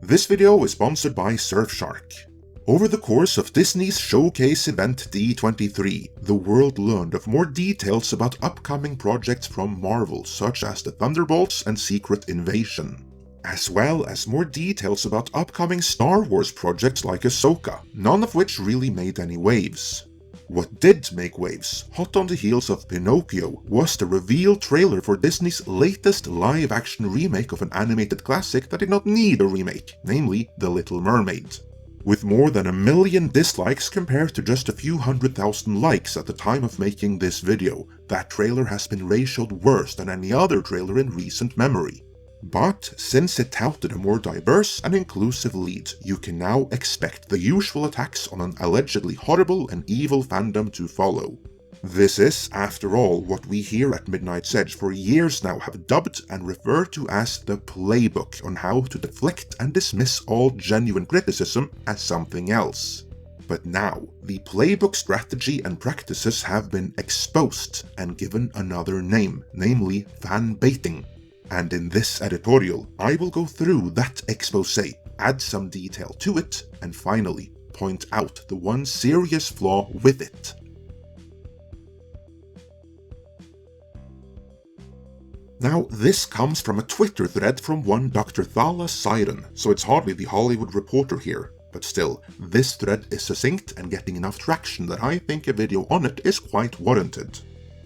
This video is sponsored by Surfshark. Over the course of Disney's showcase event D23, the world learned of more details about upcoming projects from Marvel, such as the Thunderbolts and Secret Invasion, as well as more details about upcoming Star Wars projects like Ahsoka, none of which really made any waves. What did make waves, hot on the heels of Pinocchio, was the reveal trailer for Disney's latest live-action remake of an animated classic that did not need a remake, namely The Little Mermaid. With more than 1 million dislikes compared to just a few 100,000 likes at the time of making this video, that trailer has been ratioed worse than any other trailer in recent memory. But since it touted a more diverse and inclusive lead, you can now expect the usual attacks on an allegedly horrible and evil fandom to follow. This is, after all, what we here at Midnight's Edge for years now have dubbed and referred to as the Playbook on how to deflect and dismiss all genuine criticism as something else. But now, the Playbook strategy and practices have been exposed and given another name, namely fan baiting. And in this editorial, I will go through that exposé, add some detail to it, and finally point out the one serious flaw with it. Now, this comes from a Twitter thread from one Dr. Thala Siren, so it's hardly the Hollywood Reporter here, but still, this thread is succinct and getting enough traction that I think a video on it is quite warranted.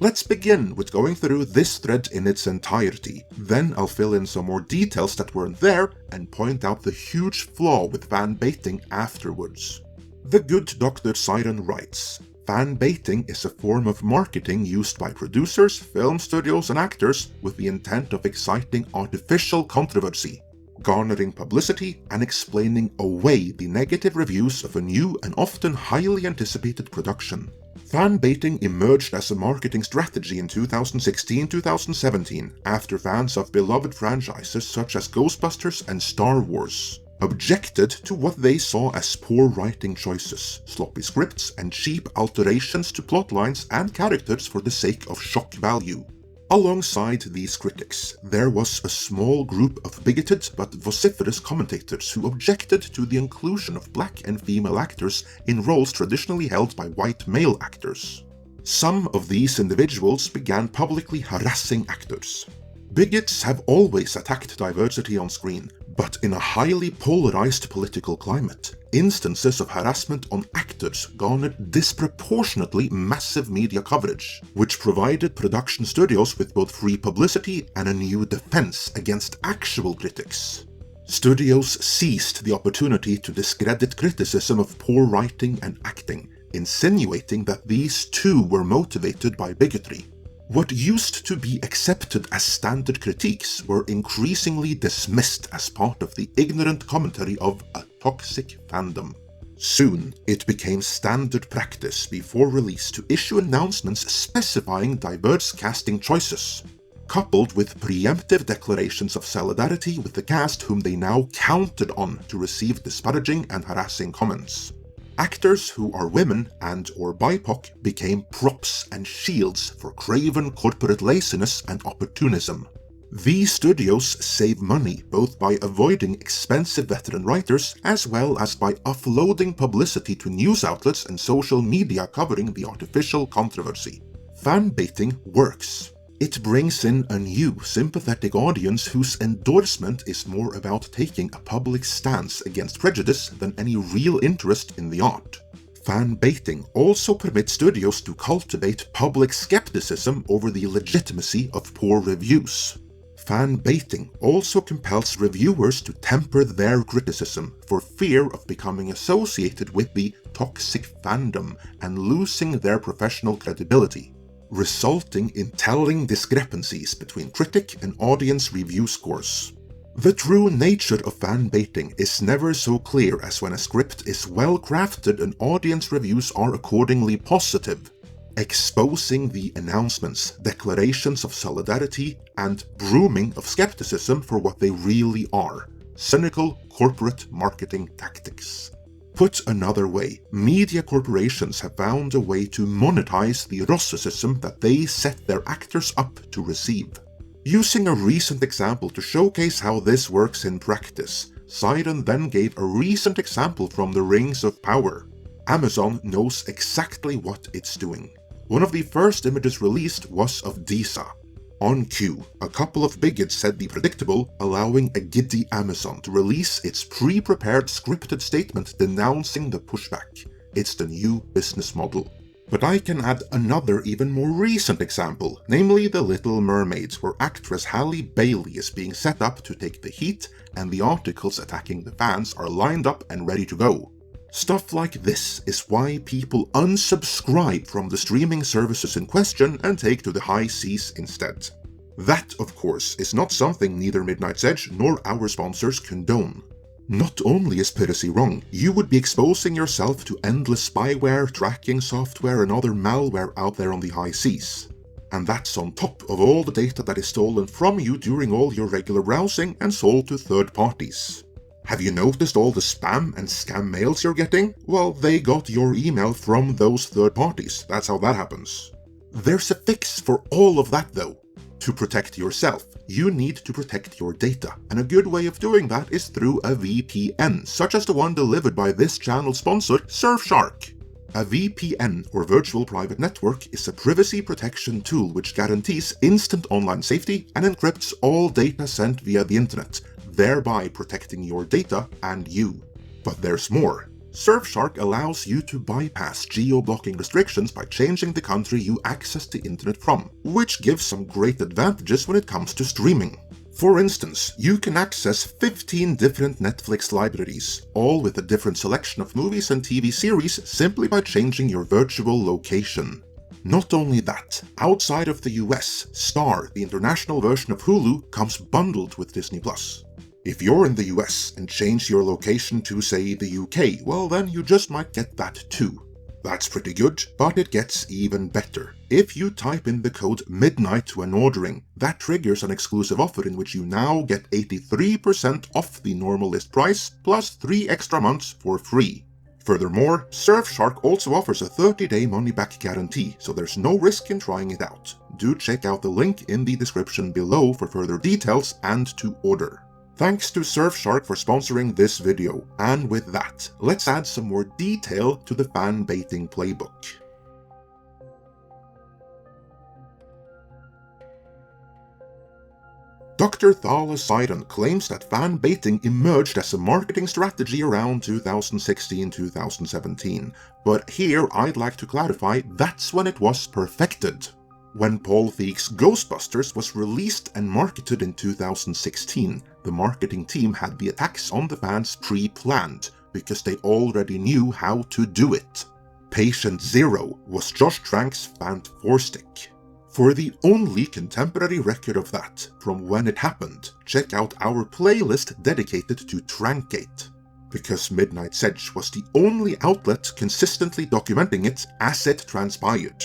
Let's begin with going through this thread in its entirety, then I'll fill in some more details that weren't there and point out the huge flaw with fan baiting afterwards. The good Dr. Siren writes, "Fan baiting is a form of marketing used by producers, film studios and actors with the intent of exciting artificial controversy, garnering publicity and explaining away the negative reviews of a new and often highly anticipated production." Fan baiting emerged as a marketing strategy in 2016-2017 after fans of beloved franchises such as Ghostbusters and Star Wars objected to what they saw as poor writing choices, sloppy scripts, and cheap alterations to plotlines and characters for the sake of shock value. Alongside these critics, there was a small group of bigoted but vociferous commentators who objected to the inclusion of black and female actors in roles traditionally held by white male actors. Some of these individuals began publicly harassing actors. Bigots have always attacked diversity on screen, but in a highly polarized political climate, instances of harassment on actors garnered disproportionately massive media coverage, which provided production studios with both free publicity and a new defense against actual critics. Studios seized the opportunity to discredit criticism of poor writing and acting, insinuating that these too were motivated by bigotry. What used to be accepted as standard critiques were increasingly dismissed as part of the ignorant commentary of a toxic fandom. Soon, it became standard practice before release to issue announcements specifying diverse casting choices, coupled with preemptive declarations of solidarity with the cast whom they now counted on to receive disparaging and harassing comments. Actors who are women and/or BIPOC became props and shields for craven corporate laziness and opportunism. These studios save money both by avoiding expensive veteran writers as well as by offloading publicity to news outlets and social media covering the artificial controversy. Fan baiting works. It brings in a new, sympathetic audience whose endorsement is more about taking a public stance against prejudice than any real interest in the art. Fan baiting also permits studios to cultivate public skepticism over the legitimacy of poor reviews. Fan baiting also compels reviewers to temper their criticism for fear of becoming associated with the toxic fandom and losing their professional credibility, resulting in telling discrepancies between critic and audience review scores. The true nature of fan baiting is never so clear as when a script is well crafted and audience reviews are accordingly positive, exposing the announcements, declarations of solidarity, and brooming of skepticism for what they really are: cynical corporate marketing tactics. Put another way, media corporations have found a way to monetize the eroticism that they set their actors up to receive. Using a recent example to showcase how this works in practice, Siren then gave a recent example from the Rings of Power. Amazon knows exactly what it's doing. One of the first images released was of Disa. On cue, a couple of bigots said the predictable, allowing a giddy Amazon to release its pre-prepared scripted statement denouncing the pushback. It's the new business model. But I can add another even more recent example, namely the Little Mermaid, where actress Halle Bailey is being set up to take the heat, and the articles attacking the fans are lined up and ready to go. Stuff like this is why people unsubscribe from the streaming services in question and take to the high seas instead. That, of course, is not something neither Midnight's Edge nor our sponsors condone. Not only is piracy wrong, you would be exposing yourself to endless spyware, tracking software and other malware out there on the high seas. And that's on top of all the data that is stolen from you during all your regular browsing and sold to third parties. Have you noticed all the spam and scam mails you're getting? Well, they got your email from those third parties. That's how that happens. There's a fix for all of that though. To protect yourself, you need to protect your data, and a good way of doing that is through a VPN, such as the one delivered by this channel's sponsor, Surfshark. A VPN, or Virtual Private Network, is a privacy protection tool which guarantees instant online safety and encrypts all data sent via the internet, thereby protecting your data and you. But there's more. Surfshark allows you to bypass geo-blocking restrictions by changing the country you access the internet from, which gives some great advantages when it comes to streaming. For instance, you can access 15 different Netflix libraries, all with a different selection of movies and TV series simply by changing your virtual location. Not only that, outside of the US, Star, the international version of Hulu, comes bundled with Disney+. If you're in the US and change your location to, say, the UK, well then you just might get that too. That's pretty good, but it gets even better. If you type in the code MIDNIGHT when ordering, that triggers an exclusive offer in which you now get 83% off the normal list price, plus 3 extra months for free. Furthermore, Surfshark also offers a 30-day money-back guarantee, so there's no risk in trying it out. Do check out the link in the description below for further details and to order. Thanks to Surfshark for sponsoring this video, and with that, let's add some more detail to the fan-baiting playbook. Dr. Thala Siren claims that fan-baiting emerged as a marketing strategy around 2016-2017, but here I'd like to clarify that's when it was perfected. When Paul Feig's Ghostbusters was released and marketed in 2016, the marketing team had the attacks on the fans pre-planned, because they already knew how to do it. Patient Zero was Josh Trank's Fant 4-stick. For the only contemporary record of that, from when it happened, check out our playlist dedicated to Trankgate. Because Midnight's Edge was the only outlet consistently documenting it as it transpired.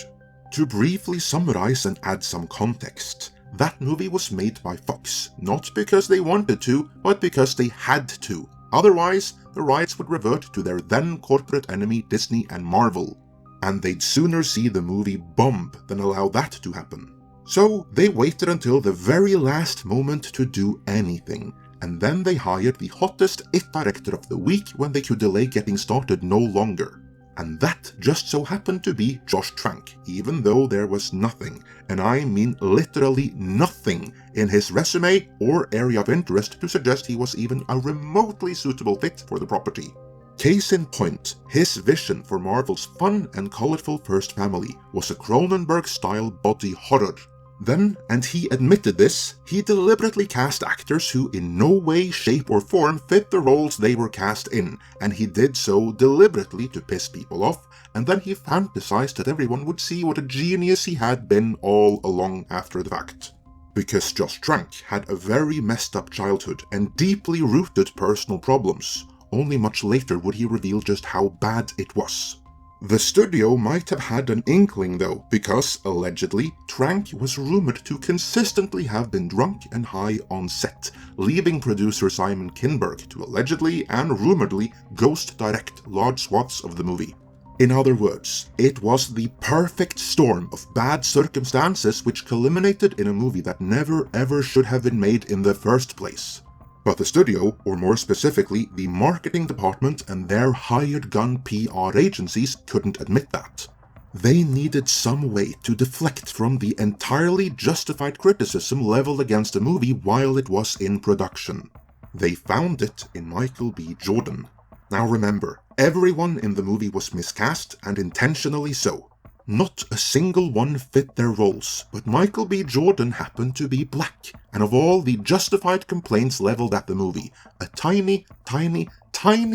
To briefly summarize and add some context, that movie was made by Fox, not because they wanted to, but because they had to. Otherwise, the rights would revert to their then corporate enemy Disney and Marvel. And they'd sooner see the movie bomb than allow that to happen. So they waited until the very last moment to do anything, and then they hired the hottest IT director of the week when they could delay getting started no longer. And that just so happened to be Josh Trank, even though there was nothing, and I mean literally nothing, in his resume or area of interest to suggest he was even a remotely suitable fit for the property. Case in point, his vision for Marvel's fun and colorful First Family was a Cronenberg-style body horror. Then, and he admitted this, he deliberately cast actors who in no way, shape or form fit the roles they were cast in, and he did so deliberately to piss people off, and then he fantasized that everyone would see what a genius he had been all along after the fact. Because Josh Trank had a very messed up childhood and deeply rooted personal problems, only much later would he reveal just how bad it was. The studio might have had an inkling though, because, allegedly, Trank was rumored to consistently have been drunk and high on set, leaving producer Simon Kinberg to allegedly and rumoredly ghost direct large swaths of the movie. In other words, it was the perfect storm of bad circumstances which culminated in a movie that never ever should have been made in the first place. But the studio, or more specifically the marketing department and their hired gun PR agencies, couldn't admit that. They needed some way to deflect from the entirely justified criticism leveled against the movie while it was in production. They found it in Michael B. Jordan. Now remember, everyone in the movie was miscast, and intentionally so. Not a single one fit their roles, but Michael B. Jordan happened to be black, and of all the justified complaints leveled at the movie, a tiny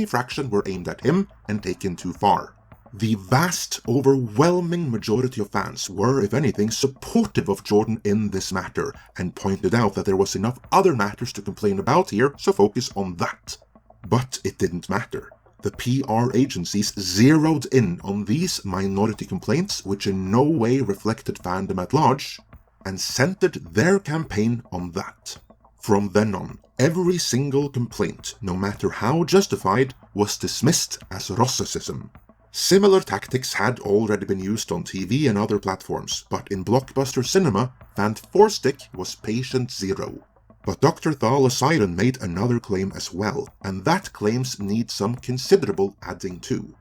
fraction were aimed at him and taken too far. The vast, overwhelming majority of fans were, if anything, supportive of Jordan in this matter, and pointed out that there was enough other matters to complain about here, so focus on that. But it didn't matter. The PR agencies zeroed in on these minority complaints, which in no way reflected fandom at large, and centered their campaign on that. From then on, every single complaint, no matter how justified, was dismissed as Rossism. Similar tactics had already been used on TV and other platforms, but in blockbuster cinema, Fan4stick was patient zero. But Dr. Thala Siren made another claim as well, and that claims need some considerable adding to.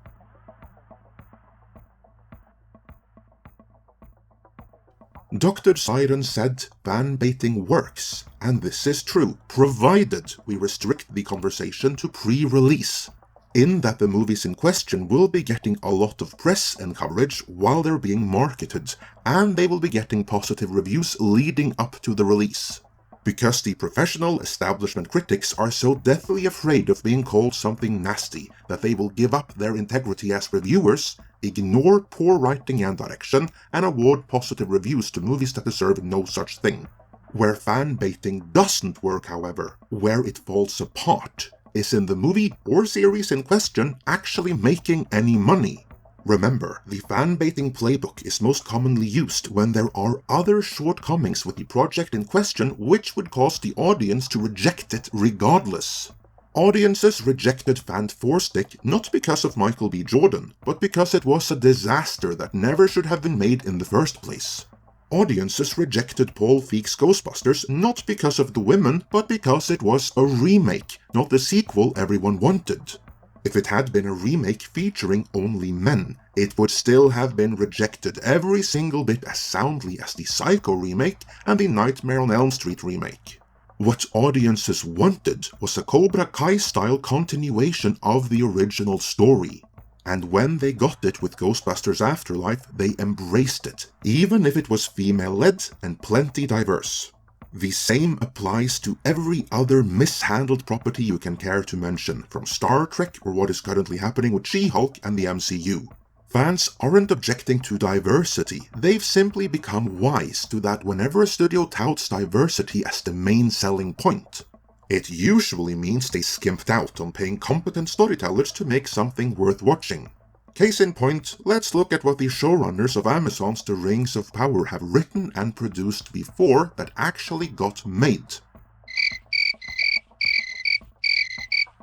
Dr. Siren said fan-baiting works, and this is true, provided we restrict the conversation to pre-release. In that the movies in question will be getting a lot of press and coverage while they're being marketed, and they will be getting positive reviews leading up to the release. Because the professional establishment critics are so deathly afraid of being called something nasty that they will give up their integrity as reviewers, ignore poor writing and direction, and award positive reviews to movies that deserve no such thing. Where fan-baiting doesn't work, however, where it falls apart, is in the movie or series in question actually making any money. Remember, the fan-baiting playbook is most commonly used when there are other shortcomings with the project in question which would cause the audience to reject it regardless. Audiences rejected Fan4stick not because of Michael B. Jordan, but because it was a disaster that never should have been made in the first place. Audiences rejected Paul Feig's Ghostbusters not because of the women, but because it was a remake, not the sequel everyone wanted. If it had been a remake featuring only men, it would still have been rejected every single bit as soundly as the Psycho remake and the Nightmare on Elm Street remake. What audiences wanted was a Cobra Kai-style continuation of the original story. And when they got it with Ghostbusters Afterlife, they embraced it, even if it was female-led and plenty diverse. The same applies to every other mishandled property you can care to mention, from Star Trek or what is currently happening with She-Hulk and the MCU. Fans aren't objecting to diversity, they've simply become wise to that whenever a studio touts diversity as the main selling point. It usually means they skimped out on paying competent storytellers to make something worth watching. Case in point, let's look at what the showrunners of Amazon's The Rings of Power have written and produced before that actually got made.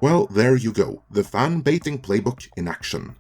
Well, there you go, the fan-baiting playbook in action.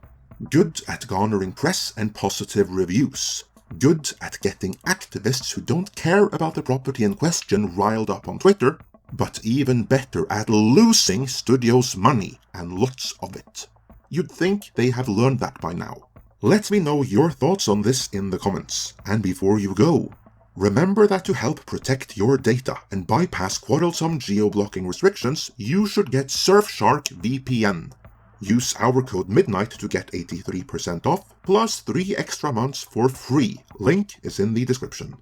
Good at garnering press and positive reviews. Good at getting activists who don't care about the property in question riled up on Twitter. But even better at losing studios' money, and lots of it. You'd think they have learned that by now. Let me know your thoughts on this in the comments. And before you go, remember that to help protect your data and bypass quarrelsome geo-blocking restrictions, you should get Surfshark VPN. Use our code MIDNIGHT to get 83% off, plus 3 extra months for free. Link is in the description.